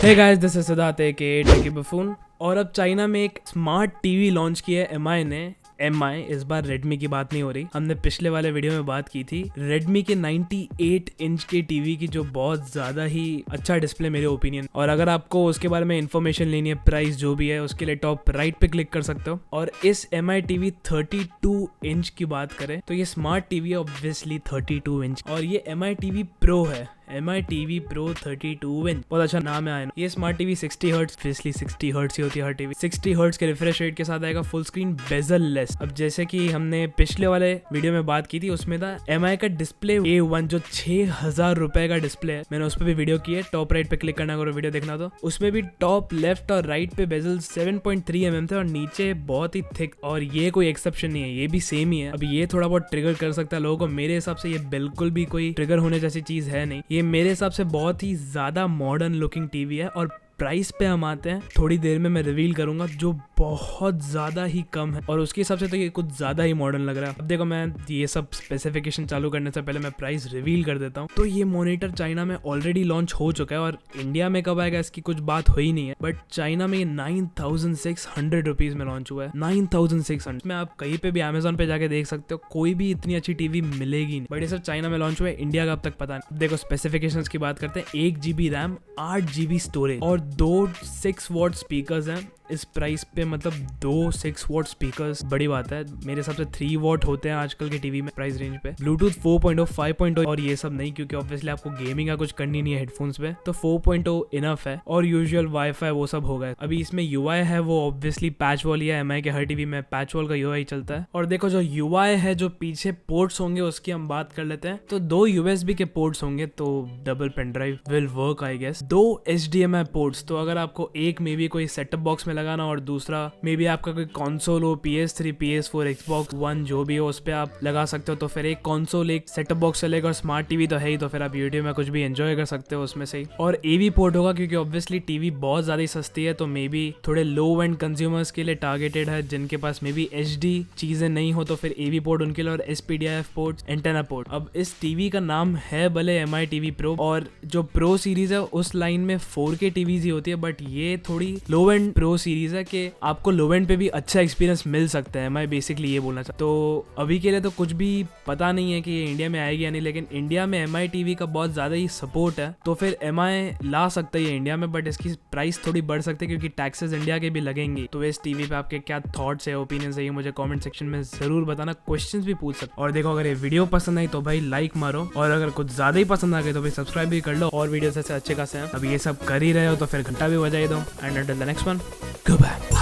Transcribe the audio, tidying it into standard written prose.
Hey guys, this is Siddharth K techie buffoon. और अब China में एक स्मार्ट टीवी लॉन्च किया है एमआई ने। एमआई, इस बार रेडमी की बात नहीं हो रही। हमने पिछले वाले वीडियो में बात की थी रेडमी के 98 इंच के टीवी की, जो बहुत ज्यादा ही अच्छा डिस्प्ले मेरे ओपिनियन। और अगर आपको उसके बारे में इन्फॉर्मेशन लेनी है, प्राइस जो भी है, उसके लिए टॉप राइट पे क्लिक कर सकते हो। और इस एमआई टीवी 32 इंच की बात करें तो ये स्मार्ट टीवी है, ऑब्वियसली 32 इंच। और ये एमआई टीवी प्रो है, एमआई टीवी प्रो 32 इंच। बहुत अच्छा नाम है। ये smart TV 60 hertz, obviously 60 hertz ही होती है हर टीवी। 60 हर्ट्ज के रिफ्रेश रेट के साथ आएगा, फुल स्क्रीन बेजल लेस। अब जैसे कि हमने पिछले वाले वीडियो में बात की थी, उसमें था एमआई का डिस्प्ले A1 जो 6000 रुपए का डिस्प्ले है। मैंने उस पर भी वीडियो की है, टॉप राइट पे क्लिक करना अगर वीडियो देखना तो। उसमें भी टॉप लेफ्ट और राइट पे बेजल 7.3 mm थे और नीचे बहुत ही थिक। और ये कोई एक्सेप्शन नहीं है, ये भी सेम ही है। अब ये थोड़ा बहुत ट्रिगर कर सकता है लोगों को। मेरे हिसाब से ये बिल्कुल भी कोई ट्रिगर होने जैसी चीज है नहीं। ये मेरे हिसाब से बहुत ही ज्यादा मॉडर्न लुकिंग टीवी है। और प्राइस पे हम आते हैं, थोड़ी देर में मैं रिवील करूंगा, जो बहुत ज्यादा ही कम है। और उसके हिसाब से तो ये कुछ ज्यादा ही मॉडर्न लग रहा है। अब देखो, मैं ये सब स्पेसिफिकेशन चालू करने से पहले मैं प्राइस रिवील कर देता हूँ। तो ये मॉनिटर चाइना में ऑलरेडी लॉन्च हो चुका है और इंडिया में कब आएगा इसकी कुछ बात हुई नहीं है। बट चाइना में 9600 रुपीज में लॉन्च हुआ है। 9600 में आप कहीं पे भी अमेजोन पे जाके देख सकते हो, कोई भी इतनी अच्छी टीवी मिलेगी नहीं। बट ये सब चाइना में लॉन्च हुआ है, इंडिया का अब तक पता नहीं। देखो स्पेसिफिकेशंस की बात करते हैं। 1 GB रैम, 8 GB स्टोरेज और 2 6 वॉट स्पीकर्स हैं इस प्राइस पे। मतलब 2 6 वॉट स्पीकर्स बड़ी बात है। मेरे हिसाब से 3 वॉट होते हैं आजकल के टीवी में प्राइस रेंज पे। ब्लूटूथ 4.0, 5.0 और ये सब नहीं, क्योंकि ऑब्वियसली आपको गेमिंग का कुछ करनी नहीं है हेडफोन्स पे, तो 4.0 इनफ है। और यूजुअल वाईफाई वो सब होगा। अभी इसमें यूआई है वो ऑब्वियसली पैच वॉल ही है। एमआई के हर टीवी में पैच वॉल का यूआई चलता है। और देखो, जो यूआई है, जो पीछे पोर्ट्स होंगे उसकी हम बात कर लेते हैं। तो 2 यूएसबी के पोर्ट्स होंगे, तो double pen drive will work I guess. 2 HDMI ports, तो अगर आपको एक मे बी कोई सेटअप बॉक्स में लगाना और दूसरा मे बी आपका कोई कंसोल हो, PS3, PS4, Xbox One जो भी हो, उस पे आप लगा सकते हो। तो फिर एक कंसोल, एक सेटअप बॉक्स चलेगा और स्मार्ट टीवी तो है ही, तो फिर आप यूट्यूब में कुछ भी एंजॉय कर सकते हो उसमें से ही। और AV पोर्ट होगा, क्योंकि ऑब्वियसली टीवी बहुत ज्यादा सस्ती है, तो मे बी थोड़े लो एंड कंज्यूमर्स के लिए टारगेटेड है, जिनके पास मे बी HD चीजें नहीं हो, तो फिर AV पोर्ट उनके लिए। और SPDIF पोर्ट, एंटेना पोर्ट। अब इस टीवी का नाम है भले एमआई टीवी प्रो, और जो प्रो सीरीज है उस लाइन में 4K टीवीज ही होती है। बट ये थोड़ी लो एंड प्रो सीरीज है कि आपको लो एंड पे भी अच्छा एक्सपीरियंस मिल सकता है। मैं बेसिकली ये बोलना चाहता हूँ। तो अभी के लिए तो कुछ भी पता नहीं है कि ये इंडिया में आएगी या नहीं, लेकिन इंडिया में एमआई टीवी का बहुत ज्यादा ही सपोर्ट है, तो फिर एमआई ला सकता है इंडिया में। बट इसकी प्राइस थोड़ी बढ़ सकती है, क्योंकि टैक्सेस इंडिया के भी लगेंगे। तो इस टीवी पे आपके क्या थॉट्स है, ओपिनियंस है, ये मुझे कमेंट सेक्शन में जरूर बताना। क्वेश्चंस भी पूछ सकते। और देखो, अगर ये वीडियो पसंद आई तो भाई लाइक मारो, और अगर कुछ ज्यादा ही पसंद आ गए तो भाई सब्सक्राइब भी कर लो। और वीडियो से अच्छे खासे हैं, अब ये सब कर ही रहे हो तो फिर घंटा भी बजाई दो। And until the next one, good bye.